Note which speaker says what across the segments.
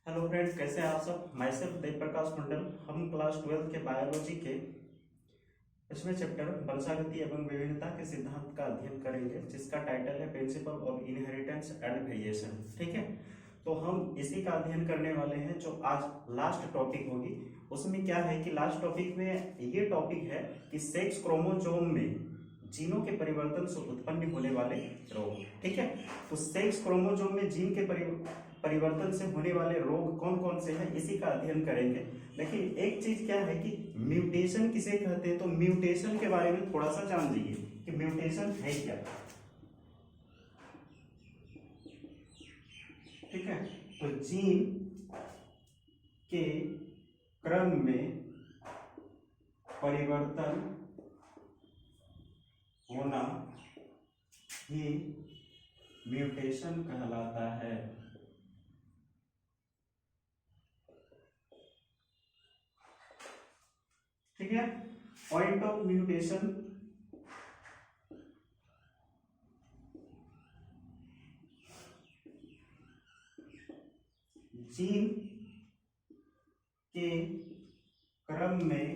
Speaker 1: Hello friends, कैसे हैं आप सब। माई सेल्फ देव प्रकाश मंडल। हम क्लास 12 के बायोलॉजी के इसमें चैप्टर वंशागति एवं विभिन्नता के सिद्धांत का अध्ययन करेंगे, जिसका टाइटल है principle of inheritance and variation. ठीक है, तो हम इसी का अध्ययन करने वाले हैं, जो आज लास्ट टॉपिक होगी। उसमें क्या है कि लास्ट टॉपिक में ये टॉपिक है कि सेक्स क्रोमोसोम में जीनों के परिवर्तन से उत्पन्न होने वाले रोग। ठीक है, तो सेक्स क्रोमोसोम में जीन के परिवर्तन से होने वाले रोग कौन कौन से हैं, इसी का अध्ययन करेंगे। लेकिन एक चीज क्या है कि म्यूटेशन किसे कहते हैं, तो म्यूटेशन के बारे में थोड़ा सा जान लीजिए कि म्यूटेशन है क्या। ठीक है, तो जीन के क्रम में परिवर्तन होना ही म्यूटेशन कहलाता है। ठीक है, पॉइंट ऑफ म्यूटेशन जीन के क्रम में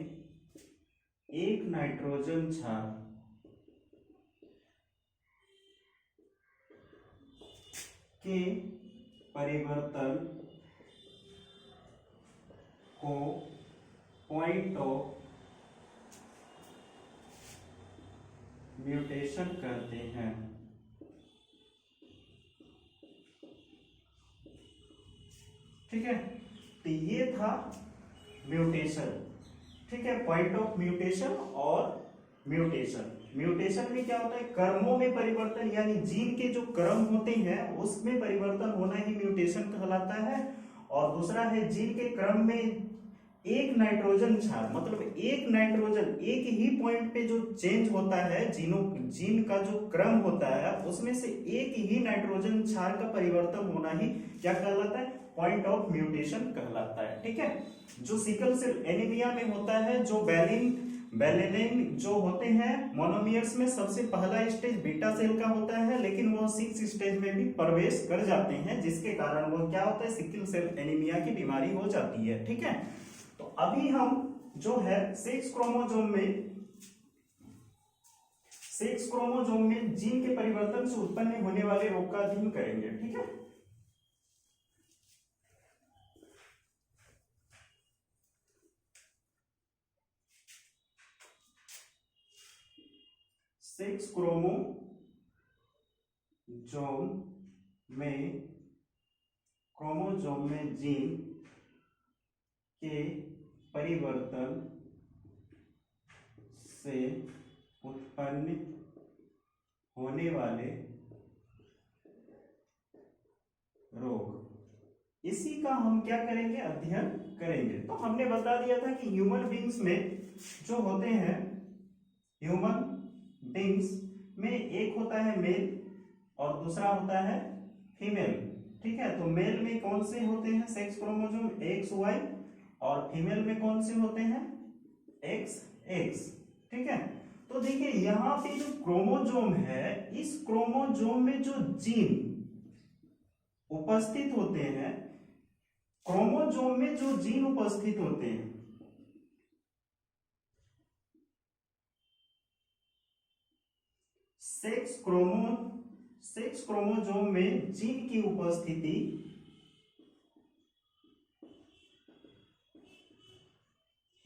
Speaker 1: एक नाइट्रोजन क्षार के परिवर्तन को पॉइंट ऑफ म्यूटेशन कहते हैं। ठीक है, तो ये था म्यूटेशन। ठीक है, पॉइंट ऑफ म्यूटेशन और म्यूटेशन में क्या होता है, क्रमों में परिवर्तन, यानी जीन के जो क्रम होते हैं उसमें परिवर्तन होना ही म्यूटेशन कहलाता है। और दूसरा है जीन के क्रम में एक नाइट्रोजन क्षार, मतलब एक नाइट्रोजन एक ही पॉइंट पे जो चेंज होता है, जीन का जो क्रम होता है उसमें से एक ही नाइट्रोजन क्षार का परिवर्तन होना ही क्या कहलाता है, पॉइंट ऑफ म्यूटेशन कहलाता है। ठीक है, जो सिकल सेल एनीमिया में होता है, जो बेलेनिन जो होते हैं मोनोमियर्स में, सबसे पहला स्टेज बीटा सेल का होता है, लेकिन वो 6 स्टेज में भी प्रवेश कर जाते हैं, जिसके कारण वो क्या होता है, सिकल सेल एनीमिया की बीमारी हो जाती है। ठीक है, तो अभी हम जो है सेक्स क्रोमोसोम में जीन के परिवर्तन से उत्पन्न होने वाले रोग का अध्ययन करेंगे। ठीक है, सेक्स क्रोमोसोम में जीन के परिवर्तन से उत्पन्न होने वाले रोग, इसी का हम क्या करेंगे, अध्ययन करेंगे। तो हमने बता दिया था कि ह्यूमन बींग्स में जो होते हैं, ह्यूमन बींग्स में एक होता है मेल और दूसरा होता है फीमेल। ठीक है, तो मेल में कौन से होते हैं सेक्स क्रोमोसोम, एक्स वाई, और फीमेल में कौन से होते हैं, एक्स एक्स। ठीक है, तो देखिए यहां पे जो क्रोमोसोम है, इस क्रोमोसोम में जो जीन उपस्थित होते हैं, क्रोमोसोम में जो जीन उपस्थित होते हैं, सेक्स क्रोमोसोम में जीन की उपस्थिति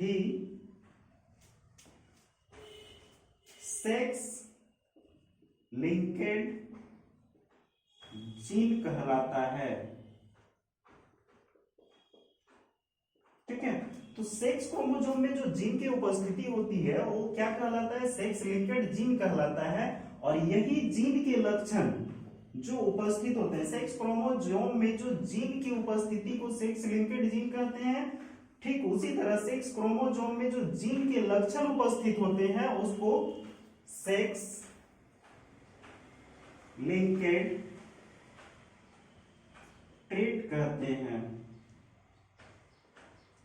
Speaker 1: ही सेक्स लिंकेड जीन कहलाता है। ठीक है, तो सेक्स क्रोमोसोम में जो जीन की उपस्थिति होती है वो क्या कहलाता है, सेक्स लिंकेड जीन कहलाता है। और यही जीन के लक्षण जो उपस्थित होते हैं, सेक्स क्रोमोसोम में जो जीन की उपस्थिति को सेक्स लिंकेड जीन कहते हैं। ठीक उसी तरह सेक्स क्रोमोसोम में जो जीन के लक्षण उपस्थित होते हैं उसको सेक्स लिंकेड ट्रेट कहते हैं।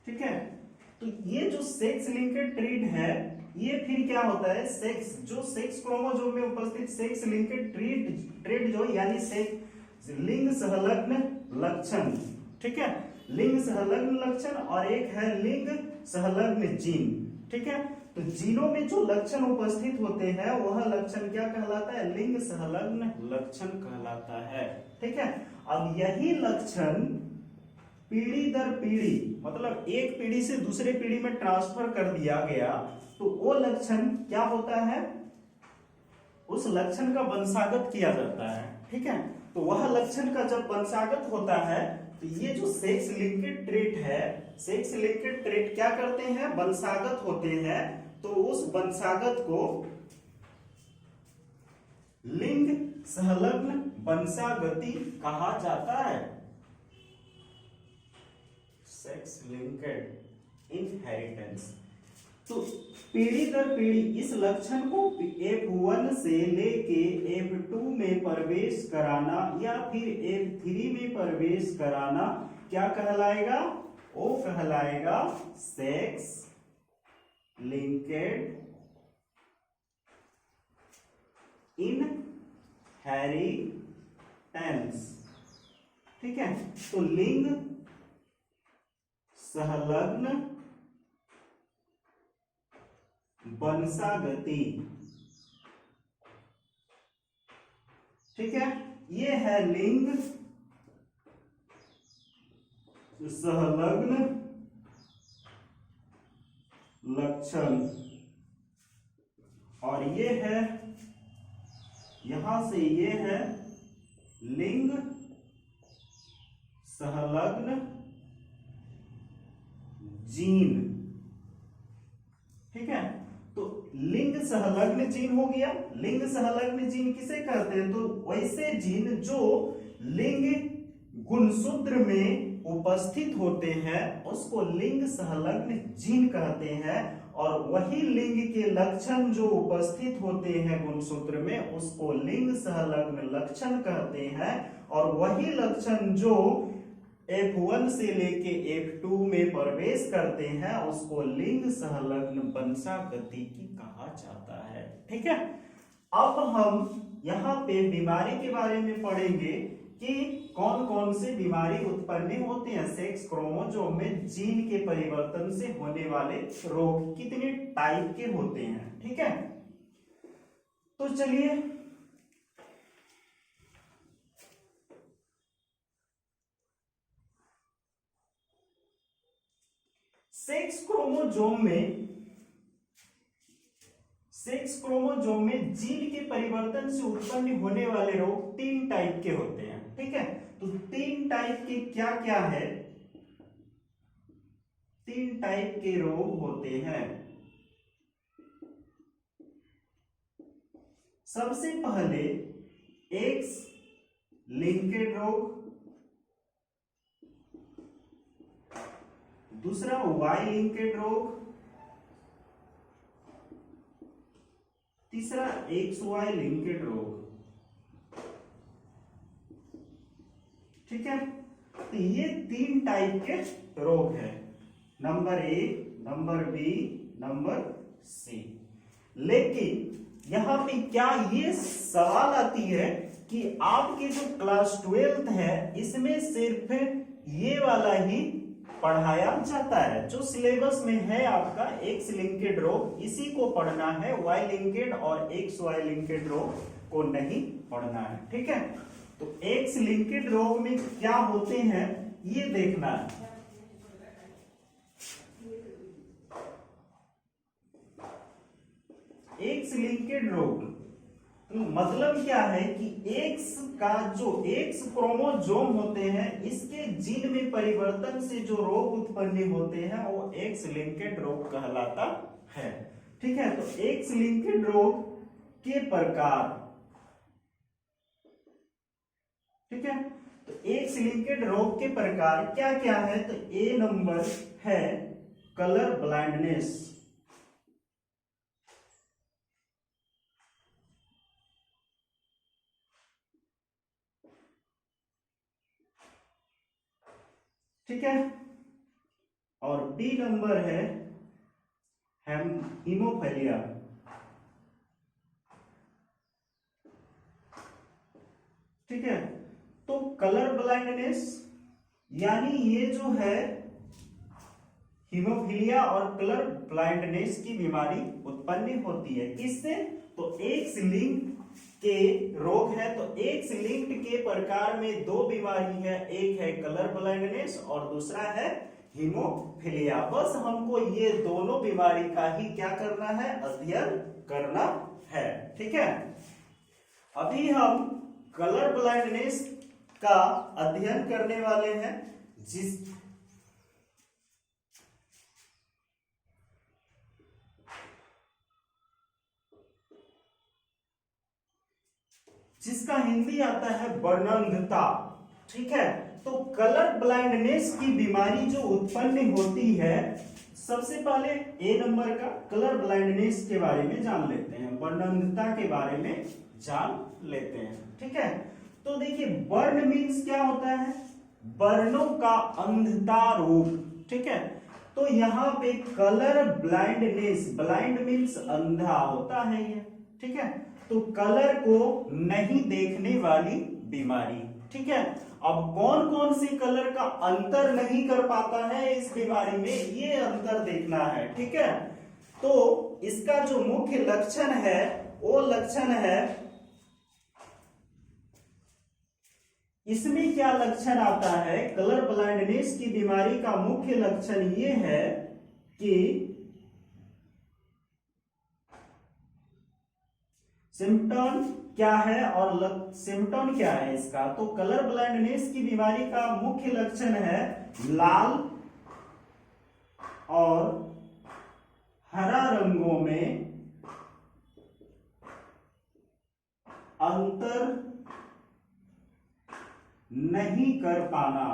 Speaker 1: ठीक है, तो ये जो सेक्स लिंकेड ट्रेट है, ये फिर क्या होता है, सेक्स क्रोमोसोम में उपस्थित सेक्स लिंकेड ट्रेट जो यानी लिंग संलग्न लक्षण, ठीक है, लिंग संलग्न लक्षण और एक है लिंग संलग्न जीन। ठीक है, तो जीनों में जो लक्षण उपस्थित होते हैं वह लक्षण क्या कहलाता है, लिंग संलग्न लक्षण कहलाता है। ठीक है, अब यही लक्षण पीढ़ी दर पीढ़ी, मतलब एक पीढ़ी से दूसरे पीढ़ी में ट्रांसफर कर दिया गया, तो वो लक्षण क्या होता है, उस लक्षण का वंशागत किया जाता है। ठीक है, तो वह लक्षण का जब वंशागत होता है तो ये जो सेक्स लिंकेड ट्रेट है, सेक्स लिंकेड ट्रेट क्या करते हैं, वंशागत होते हैं, तो उस वंशागत को लिंग संलग्न वंशागति कहा जाता है, सेक्स लिंकेड इनहेरिटेंस। तो पीढ़ी दर पीढ़ी इस लक्षण को F1 से लेके F2 में प्रवेश कराना या फिर F3 में प्रवेश कराना क्या कहलाएगा, वो कहलाएगा सेक्स लिंकेड इनहेरिटेंस। ठीक है, तो लिंग संलग्न वंशागति। ठीक है, ये है लिंग संलग्न लक्षण, और ये है, यहां से ये है लिंग संलग्न जीन। ठीक है, तो लिंग संलग्न जीन हो गया। लिंग संलग्न जीन किसे कहते हैं, तो वैसे जीन जो लिंग गुणसूत्र में उपस्थित होते हैं उसको लिंग संलग्न जीन कहते हैं, और वही लिंग के लक्षण जो उपस्थित होते हैं गुणसूत्र में उसको लिंग संलग्न लक्षण कहते हैं, और वही लक्षण जो F1 से लेके F2 में प्रवेश करते हैं उसको लिंग संलग्न वंशागति की कहा जाता है। ठीक है, अब हम यहाँ पे बीमारी के बारे में पढ़ेंगे कि कौन कौन से बीमारी उत्पन्न होते हैं सेक्स क्रोमोसोम में जीन के परिवर्तन से होने वाले रोग कितने टाइप के होते हैं। ठीक है, तो चलिए सेक्स क्रोमोसोम में जीन के परिवर्तन से उत्पन्न होने वाले रोग 3 टाइप के होते हैं। ठीक है, तो 3 टाइप के क्या क्या है, 3 टाइप के रोग होते हैं। सबसे पहले एक्स लिंकेड रोग, दूसरा वाई लिंकेड रोग, तीसरा एक्स वाई लिंकेड रोग। ठीक है, तो ये 3 टाइप के रोग है, number A, number B, number C. लेकिन यहां पे क्या ये सवाल आती है कि आपके जो क्लास 12th है इसमें सिर्फ ये वाला ही पढ़ाया जाता है, जो सिलेबस में है आपका एक्स लिंकेड रोग इसी को पढ़ना है, वाई लिंकेड और एक्स वाई लिंकेड रोग को नहीं पढ़ना है। ठीक है, तो एक्स लिंकेड रोग में क्या होते हैं ये देखना है। एक्स लिंकेड रोग तो मतलब क्या है कि एक्स का जो एक्स क्रोमोसोम होते हैं इसके जीन में परिवर्तन से जो रोग उत्पन्न होते हैं वो एक्स लिंकेड रोग कहलाता है। ठीक है, तो एक्स लिंकेड रोग के प्रकार, ठीक है, तो एक्स लिंकेड रोग के प्रकार क्या क्या है, तो ए नंबर है कलर ब्लाइंडनेस। ठीक है, और बी नंबर है हीमोफीलिया। ठीक है, तो कलर ब्लाइंडनेस यानी ये जो है हीमोफीलिया और कलर ब्लाइंडनेस की बीमारी उत्पन्न होती है। किससे? तो एक्स लिंक्ड के रोग है। तो एक्स लिंक्ड के प्रकार में दो बीमारी है, एक है कलर ब्लाइंडनेस और दूसरा है हीमोफीलिया। बस हमको ये दोनों बीमारी का ही क्या करना है, अध्ययन करना है। ठीक है, अभी हम कलर ब्लाइंडनेस का अध्ययन करने वाले हैं, जिसका हिंदी आता है वर्णंधता। ठीक है, तो कलर ब्लाइंडनेस की बीमारी जो उत्पन्न होती है, सबसे पहले ए नंबर का कलर ब्लाइंडनेस के बारे में जान लेते हैं, वर्णंधता के बारे में जान लेते हैं। ठीक है, तो देखिए वर्ण मीन्स क्या होता है, वर्णों का अंधता रोग। ठीक है, तो यहाँ पे कलर ब्लाइंडनेस, ब्लाइंड मीन्स अंधा होता है ये। ठीक है, तो कलर को नहीं देखने वाली बीमारी। ठीक है, अब कौन कौन से कलर का अंतर नहीं कर पाता है इस बीमारी में, ये अंतर देखना है। ठीक है, तो इसका जो मुख्य लक्षण है वो लक्षण है, इसमें क्या लक्षण आता है, कलर ब्लाइंडनेस की बीमारी का मुख्य लक्षण ये है कि सिम्टम क्या है और सिम्टम क्या है इसका। तो कलर ब्लाइंडनेस की बीमारी का मुख्य लक्षण है लाल और हरा रंगों में अंतर नहीं कर पाना।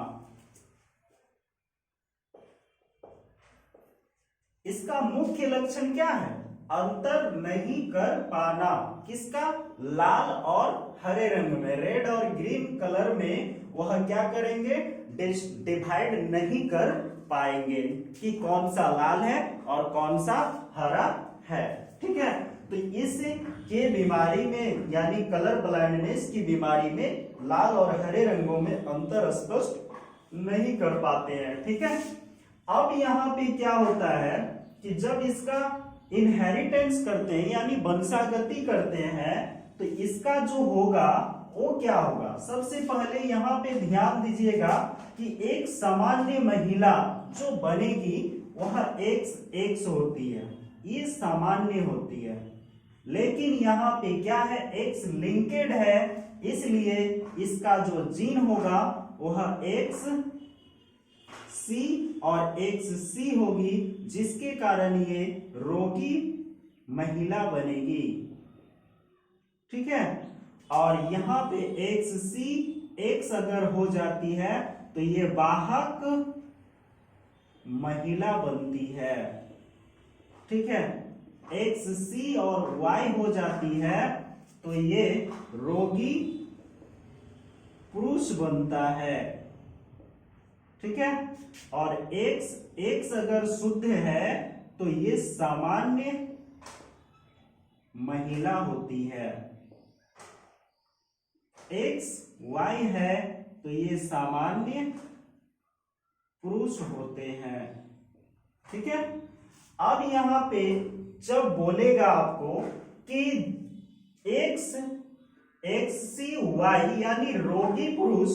Speaker 1: इसका मुख्य लक्षण क्या है, अंतर नहीं कर पाना। किसका, लाल और हरे रंग में, रेड और ग्रीन कलर में वह क्या करेंगे, डिवाइड नहीं कर पाएंगे कि कौन सा लाल है और कौन सा हरा है। ठीक है, तो इस के बीमारी में यानी कलर ब्लाइंडनेस की बीमारी में लाल और हरे रंगों में अंतर स्पष्ट नहीं कर पाते हैं। ठीक है, अब यहाँ पे क्या होता है कि जब इसका इनहेरिटेंस करते हैं यानी वंशागति करते हैं, तो इसका जो होगा वो क्या होगा, सबसे पहले यहाँ पे ध्यान दीजिएगा कि एक सामान्य महिला जो बनेगी वह एक्स एक्स होती है, ये सामान्य होती है। लेकिन यहाँ पे क्या है, एक्स लिंकेड है, इसलिए इसका जो जीन होगा वह एक्स सी और एक्स सी होगी, जिसके कारण ये रोगी महिला बनेगी। ठीक है, और यहाँ पे एक्स सी एक्स अगर हो जाती है तो ये वाहक महिला बनती है। ठीक है, एक्स सी और वाई हो जाती है तो ये रोगी पुरुष बनता है। ठीक है, और एक्स एक्स अगर शुद्ध है तो ये सामान्य महिला होती है। एक्स वाई है तो ये सामान्य पुरुष होते हैं। ठीक है, अब यहां पे जब बोलेगा आपको कि एक्स एक्स सी वाई यानी रोगी पुरुष,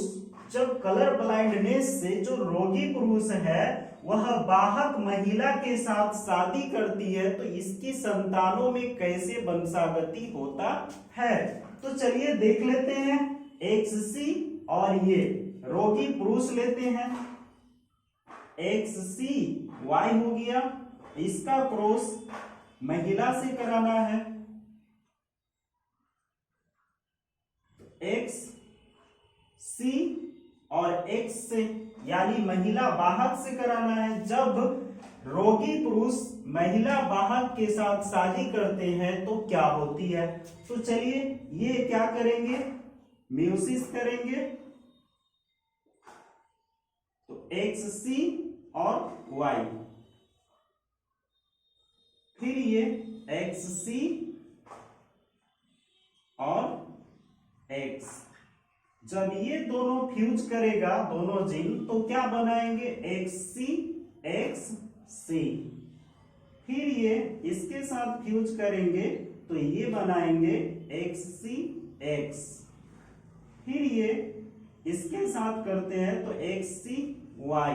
Speaker 1: जब कलर ब्लाइंडनेस से जो रोगी पुरुष है वह वाहक महिला के साथ शादी करती है तो इसकी संतानों में कैसे वंशागति होता है, तो चलिए देख लेते हैं। एक्स सी और ये रोगी पुरुष लेते हैं, एक्स सी वाई हो गया, इसका क्रॉस महिला से कराना है, एक्स सी और एक्स से यानी महिला वाहक से कराना है। जब रोगी पुरुष महिला वाहक के साथ शादी करते हैं तो क्या होती है, तो चलिए ये क्या करेंगे, म्यूसिस करेंगे, तो एक्स सी और वाई, फिर ये एक्स सी और एक्स, जब ये दोनों फ्यूज करेगा दोनों जीन तो क्या बनाएंगे XC फिर ये इसके साथ फ्यूज करेंगे तो ये बनाएंगे XCX फिर ये इसके साथ करते हैं तो XCY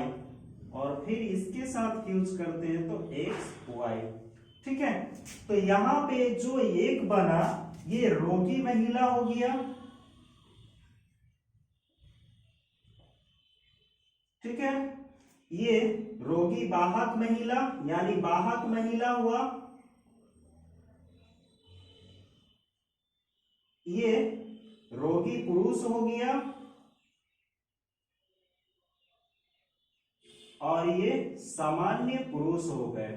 Speaker 1: और फिर इसके साथ फ्यूज करते हैं तो XY। ठीक है, तो यहां पे जो एक बना ये रोगी महिला हो गया। ठीक है, ये रोगी वाहक महिला यानी वाहक महिला हुआ। ये रोगी पुरुष हो गया और ये सामान्य पुरुष हो गए।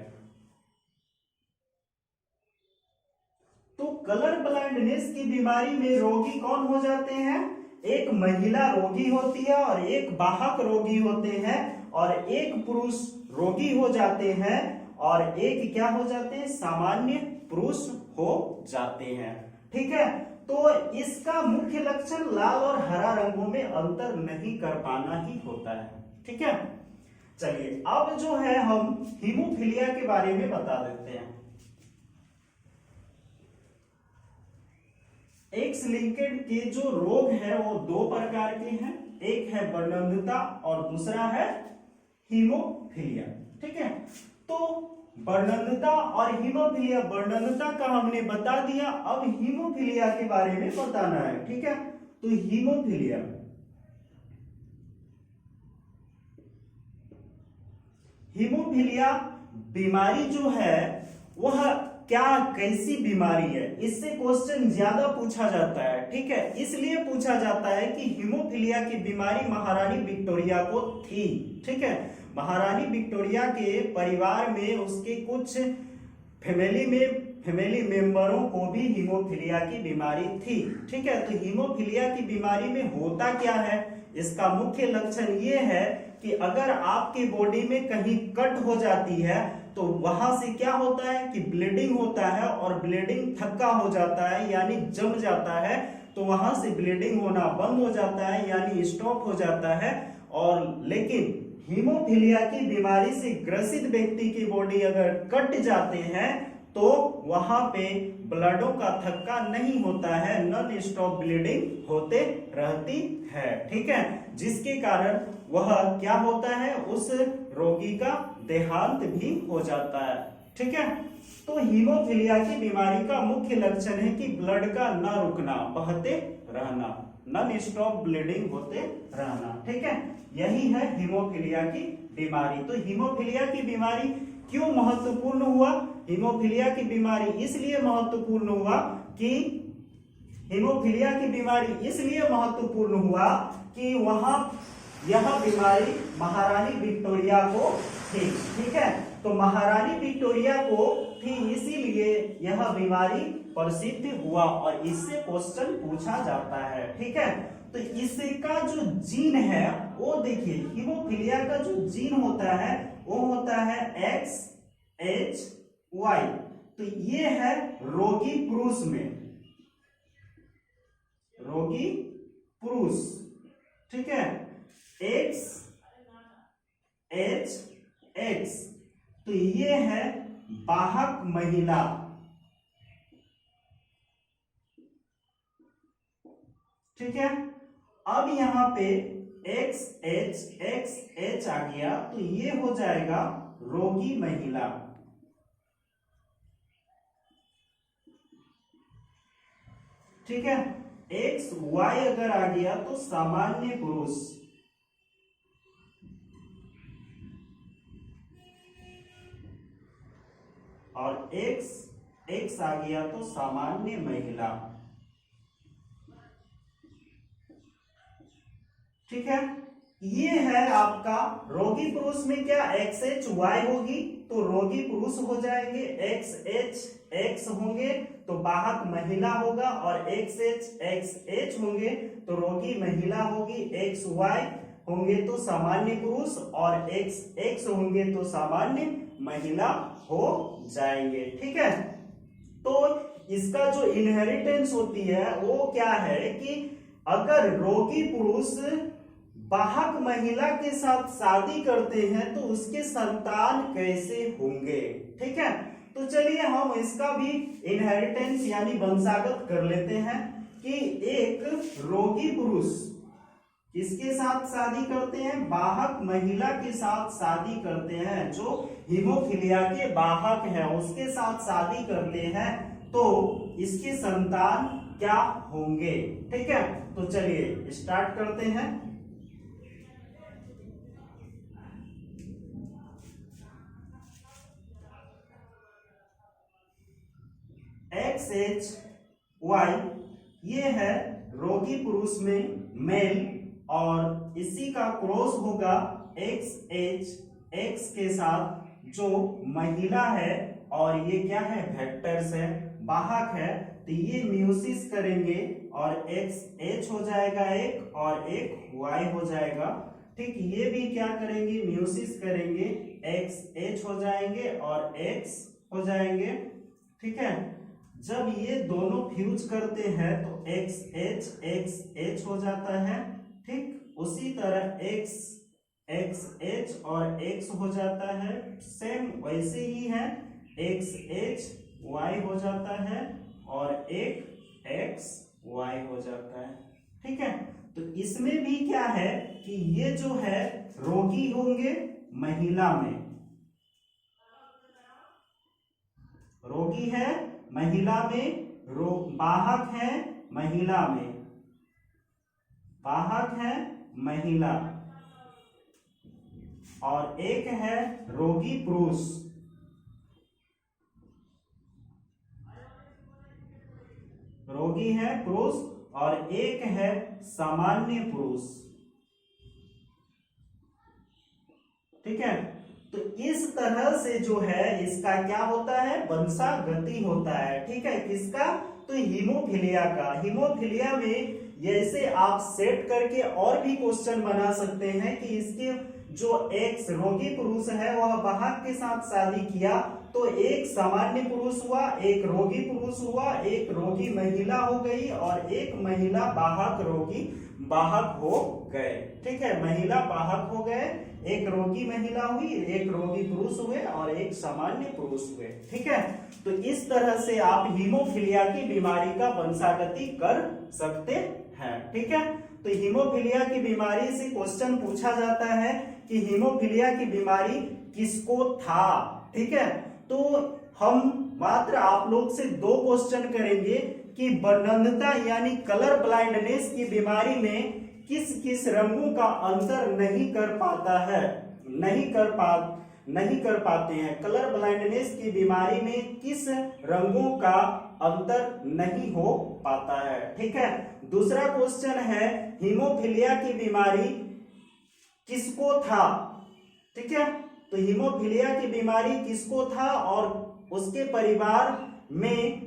Speaker 1: तो कलर ब्लाइंडनेस की बीमारी में रोगी कौन हो जाते हैं? एक महिला रोगी होती है और एक वाहक रोगी होते हैं और एक पुरुष रोगी हो जाते हैं और एक क्या हो जाते हैं? सामान्य पुरुष हो जाते हैं। ठीक है, तो इसका मुख्य लक्षण लाल और हरा रंगों में अंतर नहीं कर पाना ही होता है। ठीक है, चलिए अब जो है हम हीमोफीलिया के बारे में बता देते हैं। एक्स लिंकेड के जो रोग है वो दो प्रकार के हैं, एक है वर्णनता और दूसरा है हीमोफीलिया। ठीक है, तो वर्णनता और हीमोफीलिया, वर्णनता का हमने बता दिया, अब हीमोफीलिया के बारे में बताना है। ठीक है, तो हीमोफीलिया हीमोफीलिया बीमारी जो है वह क्या कैसी बीमारी है, इससे क्वेश्चन ज्यादा पूछा जाता है। ठीक है, इसलिए पूछा जाता है कि हीमोफीलिया की बीमारी महारानी विक्टोरिया को थी। ठीक है, महारानी विक्टोरिया के परिवार में उसके कुछ फैमिली मेंबरों को भी हीमोफीलिया की बीमारी थी। ठीक है, तो हीमोफीलिया की बीमारी में होता क्या है? इसका मुख्य लक्षण ये है कि अगर आपकी बॉडी में कहीं कट हो जाती है तो वहां से क्या होता है कि ब्लीडिंग होता है और ब्लीडिंग थक्का हो जाता है यानी जम जाता है, तो वहां से ब्लीडिंग होना बंद हो जाता है यानी स्टॉप हो जाता है। और लेकिन हीमोफीलिया की बीमारी से ग्रसित व्यक्ति की बॉडी अगर कट जाते हैं तो वहां पे ब्लडों का थक्का नहीं होता है, नॉन स्टॉप ब्लीडिंग होते रहती है। ठीक है, जिसके कारण वह क्या होता है, उस रोगी का देहांत भी हो जाता है। ठीक है, तो हीमोफीलिया की बीमारी का मुख्य लक्षण है कि ब्लड का न रुकना, बहते रहना, नॉन स्टॉप ब्लीडिंग होते रहना। ठीक है, यही है हीमोफीलिया की बीमारी। तो हीमोफीलिया की बीमारी क्यों महत्वपूर्ण हुआ? हीमोफीलिया की बीमारी इसलिए महत्वपूर्ण हुआ कि हीमोफीलिया की बीमारी इसलिए महत्वपूर्ण हुआ कि वहां यह बीमारी महारानी विक्टोरिया को थी। ठीक है, तो महारानी विक्टोरिया को थी इसीलिए यह बीमारी प्रसिद्ध हुआ और इससे क्वेश्चन पूछा जाता है। ठीक है, तो इसका जो जीन है वो देखिए, हीमोफीलिया का जो जीन होता है वो होता है XHY। तो ये है रोगी पुरुष में, रोगी पुरुष। ठीक है, XHX तो ये है वाहक महिला। ठीक है, अब यहां पे XH आ गया तो ये हो जाएगा रोगी महिला। ठीक है, XY अगर आ गया तो सामान्य पुरुष। और X आ गया तो सामान्य महिला। ठीक है, ये है आपका रोगी पुरुष में क्या XHY होगी तो रोगी पुरुष हो जाएंगे, XHX होंगे तो वाहक महिला होगा और XHXH होंगे तो रोगी महिला होगी, XY होंगे तो सामान्य पुरुष और XX होंगे तो सामान्य महिला हो जाएंगे। ठीक है, तो इसका जो इनहेरिटेंस होती है वो क्या है कि अगर रोगी पुरुष वाहक महिला के साथ शादी करते हैं तो उसके संतान कैसे होंगे। ठीक है, तो चलिए हम इसका भी इनहेरिटेंस यानी वंशागत कर लेते हैं कि एक रोगी पुरुष किसके साथ शादी करते हैं, वाहक महिला के साथ शादी करते हैं, जो हीमोफीलिया के वाहक है उसके साथ शादी करते हैं, तो इसके संतान क्या होंगे। ठीक है, तो चलिए स्टार्ट करते हैं। XHY ये है रोगी पुरुष में मेल और इसी का क्रॉस होगा XH X के साथ जो महिला है और ये क्या है, वेक्टर्स है, वाहक है, तो ये म्यूसिस करेंगे और XH हो जाएगा एक और एक Y हो जाएगा। ठीक, ये भी क्या करेंगे, म्यूसिस करेंगे, XH हो जाएंगे और X हो जाएंगे। ठीक है, जब ये दोनों फ्यूज करते हैं तो XH हो जाता है। ठीक, उसी तरह XH और X हो जाता है, सेम वैसे ही है, XHY हो जाता है और एक XY हो जाता है। ठीक है, तो इसमें भी क्या है कि ये जो है रोगी होंगे महिला में, रोगी है महिला में, वाहक है महिला में, वाहक है महिला, और एक है रोगी पुरुष, रोगी है पुरुष, और एक है सामान्य पुरुष। ठीक है, तो इस तरह से जो है इसका क्या होता है, वंशागति होता है। ठीक है, किसका, तो हीमोफीलिया का। हीमोफीलिया में जैसे आप सेट करके और भी क्वेश्चन बना सकते हैं कि इसके जो एक रोगी पुरुष है वह वाहक के साथ शादी किया तो एक सामान्य पुरुष हुआ, एक रोगी पुरुष हुआ, एक रोगी महिला हो गई और एक महिला वाहक रोगी वाहक हो गए। ठीक है, महिला वाहक हो गए, एक रोगी महिला हुई, एक रोगी पुरुष हुए और एक सामान्य पुरुष हुए। ठीक है, तो इस तरह से आप हीमोफीलिया की बीमारी का वंशागति कर सकते हैं। ठीक है, तो हीमोफीलिया की बीमारी से क्वेश्चन पूछा जाता है कि हीमोफीलिया की बीमारी किसको था। ठीक है, तो हम मात्र आप लोग से 2 क्वेश्चन करेंगे कि वर्णनता यानी कलर ब्लाइंडनेस की बीमारी में किस किस रंगों का अंतर नहीं कर पाता है, नहीं कर पाते हैं। कलर ब्लाइंडनेस की बीमारी में किस रंगों का अंतर नहीं हो पाता है। ठीक है, दूसरा क्वेश्चन है हीमोफीलिया की बीमारी किसको था। ठीक है, तो हीमोफीलिया की बीमारी किसको था और उसके परिवार में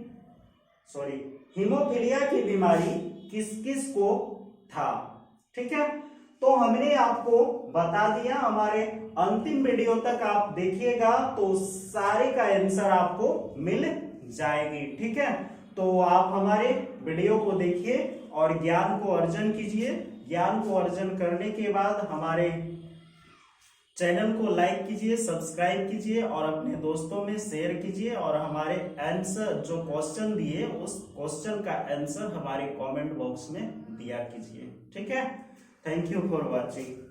Speaker 1: हीमोफीलिया की बीमारी किस किस को था। ठीक है, तो हमने आपको बता दिया, हमारे अंतिम वीडियो तक आप देखिएगा तो सारे का आंसर आपको मिल जाएगी। ठीक है, तो आप हमारे वीडियो को देखिए और ज्ञान को अर्जन कीजिए। ज्ञान को अर्जन करने के बाद हमारे चैनल को लाइक कीजिए, सब्सक्राइब कीजिए और अपने दोस्तों में शेयर कीजिए और हमारे आंसर जो क्वेश्चन दिए उस क्वेश्चन का आंसर हमारे कमेंट बॉक्स में दिया कीजिए। ठीक है, थैंक यू फॉर वॉचिंग।